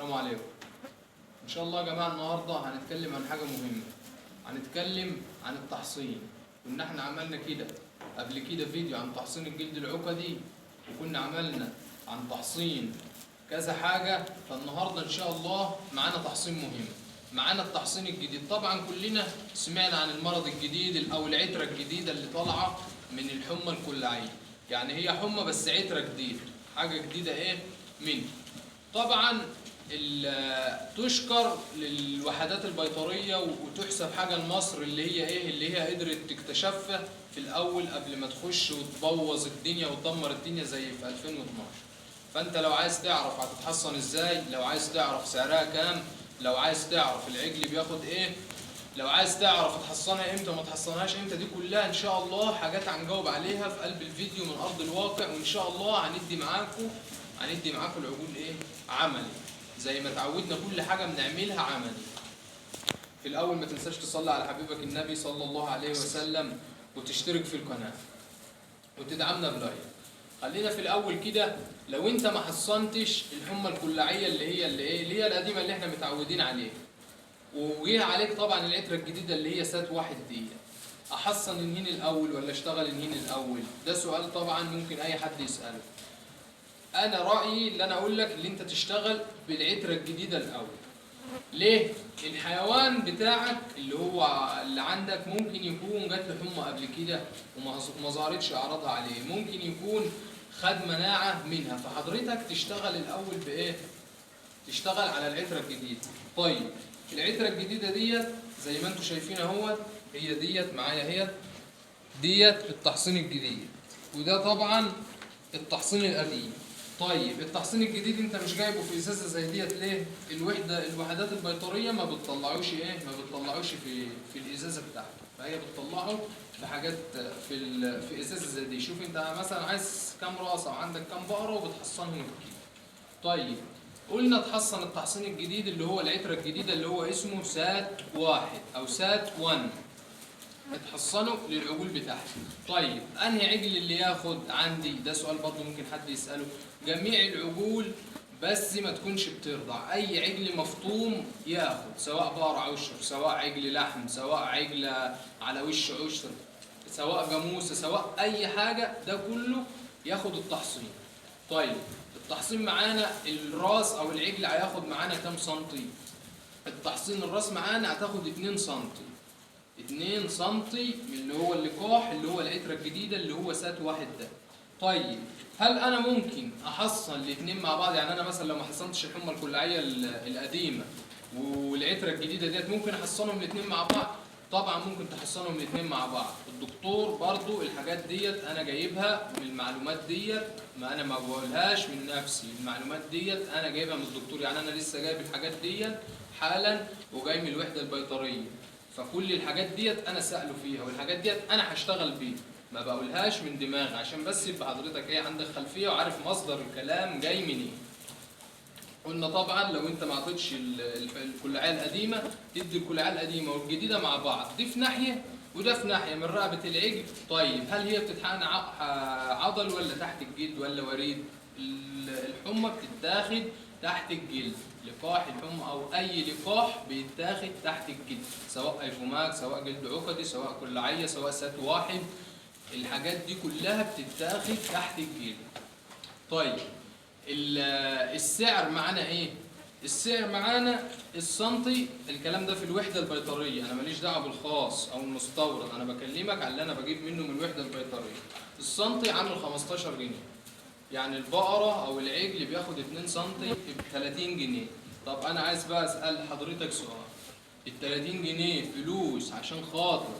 السلام عليكم. ان شاء الله يا جماعه النهارده هنتكلم عن حاجه مهمه. هنتكلم عن التحصين. كنا احنا عملنا كده قبل كده فيديو عن تحصين الجلد العقدي، وكنا عملنا عن تحصين كذا حاجه. فالنهارده ان شاء الله معانا تحصين مهم، معانا التحصين الجديد. طبعا كلنا سمعنا عن المرض الجديد او العتره الجديده اللي طالعه من الحمى الكلاعيه. يعني هي حمى بس عتره جديده، حاجه جديده منه. طبعا تشكر للوحدات البيطريه وتحسب حاجه لمصر اللي هي قدرت تكتشفها في الاول قبل ما تخش وتبوظ الدنيا وتدمر الدنيا زي في 2012. فانت لو عايز تعرف هتتحصن ازاي، لو عايز تعرف سعرها كام، لو عايز تعرف العجل بياخد ايه، لو عايز تعرف تحصنها امتى وما تحصنهاش امتى، دي كلها ان شاء الله حاجات هنجاوب عليها في قلب الفيديو من ارض الواقع. وان شاء الله هندي معاكم العجول عملي زي ما تعودنا، كل حاجه بنعملها عملي. في الاول ما تنساش تصلي على حبيبك النبي صلى الله عليه وسلم، وتشترك في القناه وتدعمنا بلايك. خلينا في الاول كده، لو انت ما حصنتش الحمى الكلاعيه اللي هي القديمه اللي احنا متعودين عليها، وجه عليك طبعا العتره الجديده اللي هي سات واحد دي، احصن النهين الاول ولا اشتغل النهين الاول؟ ده سؤال طبعا ممكن اي حد يساله. انا رايي اللي انا اقول لك اللي انت تشتغل بالعتره الجديده الاول. ليه؟ الحيوان بتاعك اللي عندك ممكن يكون جات له حمى قبل كده وما ظهرتش اعراضها عليه، ممكن يكون خد مناعه منها. فحضرتك تشتغل الاول بايه؟ تشتغل على العتره الجديده. طيب العتره الجديده ديت زي ما انتم شايفين اهوت، هي ديت معايا، ديت التحصين الجديد، وده طبعا التحصين القديم. طيب التحصين الجديد انت مش جايبه في ازازه زي ديت ليه؟ الوحدات البيطريه ما بتطلعوش في الازازه بتاعته، فهي بتطلعه بحاجات في ازازه زي دي. شوف انت مثلا عايز كام راسه وعندك كام بقره وبتحصنهم كده. طيب قلنا تحصن التحصين الجديد اللي هو العتره الجديده اللي هو اسمه سات واحد او سات 1، اتحصنوا للعجول بتاعتي. طيب انهي عجل اللي ياخد عندي؟ ده سؤال برضه ممكن حد يساله. جميع العجول بس ما تكونش بترضع، اي عجل مفطوم ياخد، سواء بقر عشر، سواء عجل لحم، سواء عجل على وش عشر، سواء جاموسه، سواء اي حاجه، ده كله ياخد التحصين. طيب التحصين معانا الراس او العجل هياخد معانا كام سنتي؟ التحصين الراس معانا هتاخد 2 سنتي، 2 سنتي من اللي هو اللقاح اللي هو العتره الجديده اللي هو سات واحد ده. طيب هل انا ممكن احصن الاثنين مع بعض؟ يعني انا مثلا لو ما حصنتش الحمى الكلاعيه القديمه والعتره الجديده ديت، ممكن احصنهم الاثنين مع بعض؟ طبعا ممكن تحصنهم الاثنين مع بعض. الدكتور برضو الحاجات ديت انا جايبها من المعلومات ديت، ما انا ما بقولهاش من نفسي، المعلومات ديت انا جايبها من الدكتور. يعني انا لسه جايب الحاجات ديت حالا وجاي من الوحده البيطريه، فكل الحاجات ديت انا سأله فيها، والحاجات ديت انا هشتغل بيها، ما بقولهاش من دماغي، عشان بس يبقى حضرتك عندك خلفيه وعارف مصدر الكلام جاي منين. قلنا طبعا لو انت ما عطيتش الكلاعيه القديمه، تدي الكلاعيه القديمه والجديده مع بعض، دي في ناحيه وده في ناحيه من رقبه العجل. طيب هل هي بتتحقن عضل ولا تحت الجلد ولا وريد؟ الحمى بتتاخد تحت الجلد، لقاح الحمى او اي لقاح بيتاخد تحت الجلد، سواء ايفوماك، سواء جلد عقدي، سواء كلاعيه، سواء سات واحد، الحاجات دي كلها بتتاخد تحت الجلد. طيب السعر معانا ايه؟ السعر معانا السنتي، الكلام ده في الوحده البيطريه، انا ماليش دعوه بالخاص او المستورد، انا بكلمك على اللي انا بجيب منه من الوحده البيطريه. السنتي عامل 15 جنيه، يعني البقره او العجل بياخد 2 سنتي ب 30 جنيه. طب انا عايز بقى اسال حضرتك سؤال، ال 30 جنيه فلوس عشان خاطر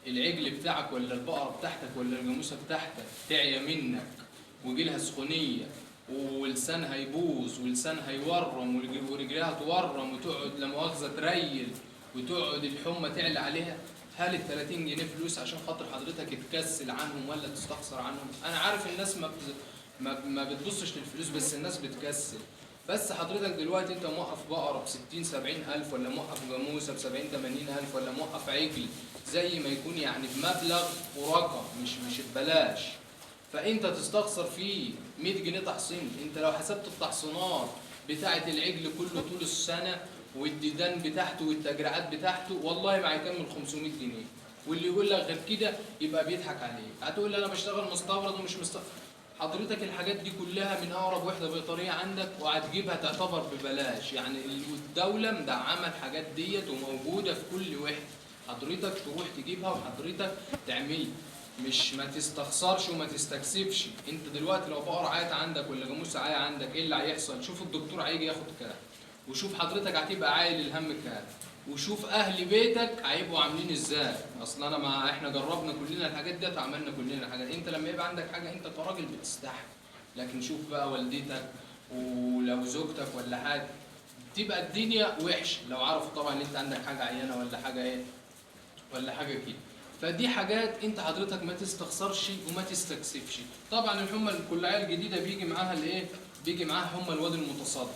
العجل بتاعك ولا البقره بتاعتك ولا الجاموسه بتاعتك تعيا منك ويجيلها سخونيه ولسانها يبوظ ولسانها يورم ورجلها تورم وتقعد لا مؤاخذه تريل وتقعد الحمى تعلى عليها؟ هل ال 30 جنيه فلوس عشان خاطر حضرتك تكسل عنهم ولا تستخسر عنهم؟ انا عارف الناس ما بتبصش للفلوس، بس الناس بتكسل. بس حضرتك دلوقتي انت موقف بقره ب 60 70 الف، ولا موقف جاموسه ب 70 80 الف، ولا موقف عجل زي ما يكون يعني بمبلغ ورقم مش ببلاش، فانت تستخسر فيه 100 جنيه تحصين. انت لو حسبت التحصينات بتاعه العجل كله طول السنه والديدان بتاعته والتجريعات بتاعته والله ما هيكمل 500 جنيه. واللي يقول لك غير كده يبقى بيضحك عليك. هتقول لي انا بشتغل مستورد ومش مستورد. حضرتك الحاجات دي كلها من اقرب وحده بيطريه عندك وهتجيبها تعتبر ببلاش، يعني الدوله مدعمه الحاجات ديت وموجوده في كل وحده. حضرتك تروح تجيبها وحضرتك تعملها، مش ما تستخسرش وما تستكسبش. انت دلوقتي لو بقرة عيت عندك ولا جاموسة عاية عندك ايه اللي هيحصل؟ شوف الدكتور هيجي ياخد كام، وشوف حضرتك هتبقى عايل الهم كام، وشوف اهل بيتك هيبقوا عاملين ازاي. اصل انا ما احنا جربنا كلنا الحاجات ديت وعملنا كلنا الحاجات. انت لما يبقى عندك حاجه انت كراجل بتستحمل، لكن شوف بقى والدتك ولو زوجتك ولا حاجه تبقى الدنيا وحشه لو عرفوا طبعا ان انت عندك حاجه عيانه ولا حاجه ايه ولا حاجه كده. فدي حاجات انت حضرتك ما تستخسرش وما تستكسفش. طبعا الحمى الكلاعيه الجديده بيجي معاها الايه؟ بيجي معاها حمى الواد المتصدع.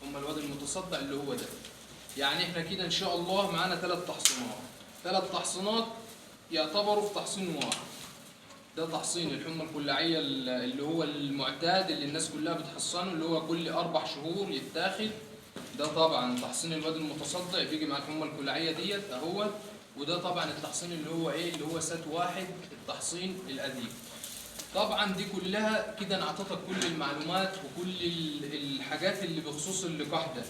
حمى الواد المتصدع اللي هو ده. يعني احنا كده ان شاء الله معانا 3 تحصينات. 3 تحصينات يعتبروا في تحصين واحد. ده تحصين الحمى الكلاعيه اللي هو المعتاد اللي الناس كلها بتحصنه، اللي هو كل 4 شهور يتاخد. ده طبعا تحصين الواد المتصدع بيجي مع الحمى الكلاعيه ديت اهو. وده طبعا التحصين اللي هو ايه؟ اللي هو سات واحد، التحصين القديم. طبعا دي كلها كده انا اعطيتك كل المعلومات وكل الحاجات اللي بخصوص اللقاح ده.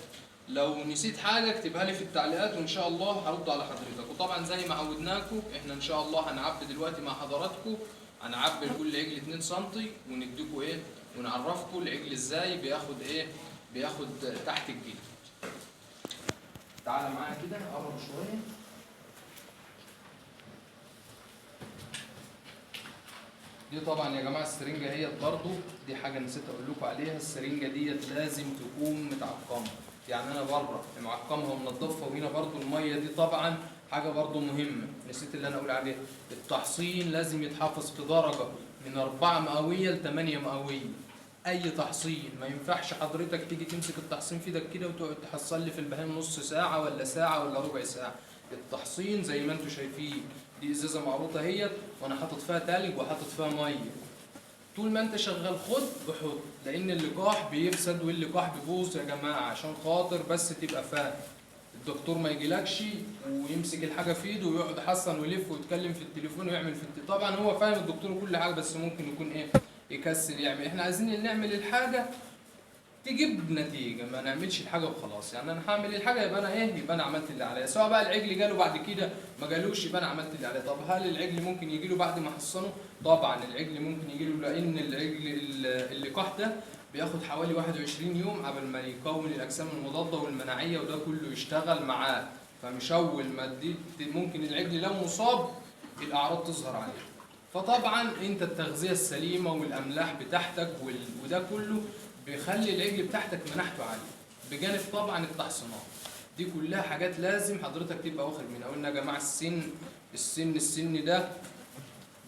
لو نسيت حاجه اكتبها لي في التعليقات وان شاء الله هرد على حضرتك. وطبعا زي ما عودناكم احنا ان شاء الله هنعبي دلوقتي مع حضراتكم، هنعبي لكل عجل 2 سم ونديكم ايه ونعرفكم العجل ازاي بياخد ايه، بياخد تحت الجلد. تعالى معايا كده قرب شويه. دي طبعا يا جماعه السرنجه هي برضو دي حاجه نسيت اقول لكم عليها. السرنجه ديت لازم تكون متعقمه، يعني انا بره معقمها ومنضفها. وهنا برضو الميه دي طبعا حاجه برضو مهمه نسيت اللي انا اقول عليها. التحصين لازم يتحفظ في درجه من 4 مئويه ل 8 مئويه. اي تحصين ما ينفعش حضرتك تيجي تمسك التحصين في ايدك كده وتقعد تحصل لي في البهايم نص ساعه ولا ساعه ولا ربع ساعه. التحصين زي ما انتم شايفين دي ازازه معروطه اهيت وانا حاطط فيها تلج وحاطط فيها ميه. طول ما انت شغال خد وحط، لان اللقاح بيفسد واللقاح بيبوظ يا جماعه. عشان خاطر بس تبقى فاهم، الدكتور ما يجيلكش ويمسك الحاجه في ايده ويقعد يحصن ويلف ويتكلم في التليفون ويعمل طبعا هو فاهم الدكتور كل حاجه، بس ممكن يكون ايه يكسل يعمل. احنا عايزين نعمل الحاجه تجيب نتيجه، ما نعملش الحاجه وخلاص. يعني انا هعمل الحاجه يبقى انا ايه، يبقى انا عملت اللي عليا. سواء بقى العجل جاله بعد كده ما جالوش يبقى انا عملت اللي عليا. طب هل العجل ممكن يجي له بعد ما حصنه؟ طبعا العجل ممكن يجي له، لان العجل اللقاح ده بياخد حوالي 21 يوم قبل ما يكون الاجسام المضاده والمناعيه وده كله يشتغل معاه. فمش اول ما دي ممكن العجل لو مصاب الاعراض تظهر عليه. فطبعا انت التغذيه السليمه والاملاح بتاعتك وده كله بيخلي العجل بتاعتك مناعته عاليه، بجانب طبعا التحصينات. دي كلها حاجات لازم حضرتك تبقى واخد منها. قلنا يا جماعه السن ده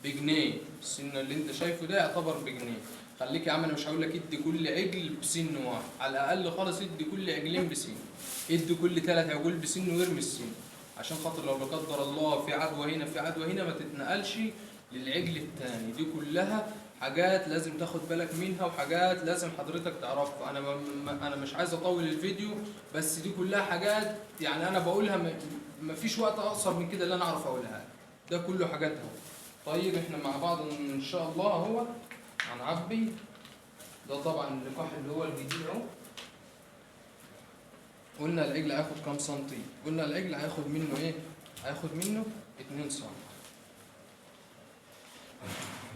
بجنيه. السن اللي انت شايفه ده يعتبر بجنيه. خليك يا عم انا مش هقول لك ادي كل عجل بسن واحد، على الاقل خالص ادي كل عجلين بسن، ادي كل 3 عجول بسن وارمي السن، عشان خاطر لو لا قدر الله في عدوى هنا في عدوى هنا ما تتنقلش للعجل الثاني. دي كلها حاجات لازم تاخد بالك منها وحاجات لازم حضرتك تعرفها. انا مش عايز اطول الفيديو، بس دي كلها حاجات يعني انا بقولها ما فيش وقت اقصر من كده اللي انا اعرف اقولها. ده كله حاجات اهو. طيب احنا مع بعض ان شاء الله اهو هنعبي. ده طبعا اللقاح اللي هو الجديد اهو. قلنا العجل هياخد كام سنتي؟ قلنا العجل هياخد منه ايه؟ هياخد منه 2 سم.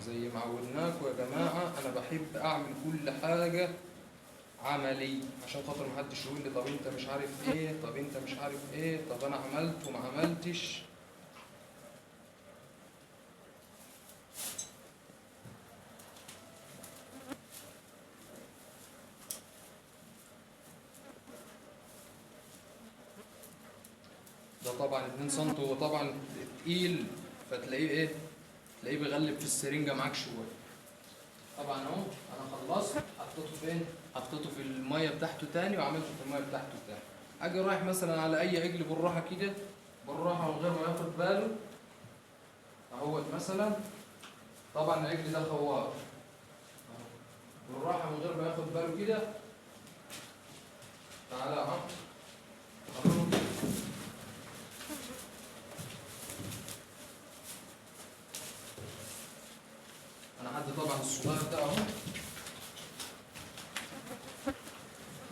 زي ما عودناكم يا جماعه انا بحب اعمل كل حاجه عملي عشان خاطر محدش يقول لي طب انت مش عارف ايه، طب انت مش عارف ايه، طب انا عملت وما عملتش. ده طبعا 2 سم هو طبعا تقيل، فتلاقيه ايه؟ تلاقيه بيغلب في السرنجه معاك شويه. طبعا اهو انا خلصت، حطيته فين؟ حطيته في الميه بتاعته تاني وعملته في الميه بتاعته تاني. اجي رايح مثلا على اي عجل بالراحه كده، بالراحه من غير ما ياخد باله اهوت مثلا. طبعا العجل ده خوار، بالراحه من غير ما ياخد باله كده لحد طبعا الصغير ده اهو.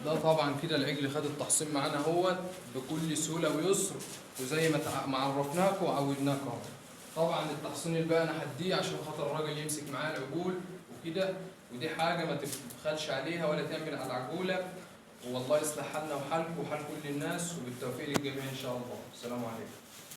ده طبعا كده العجل خد التحصين معانا اهوت بكل سهوله ويسر، وزي ما عرفناكم وعودناكم اهو. طبعا التحصين الباقي انا هديه عشان خاطر الراجل يمسك معاه العجول وكده، ودي حاجه ما تبخلش عليها ولا تعمل على العجوله. والله يصلح حالنا وحالكم وحال كل الناس، وبالتوفيق للجميع ان شاء الله. السلام عليكم.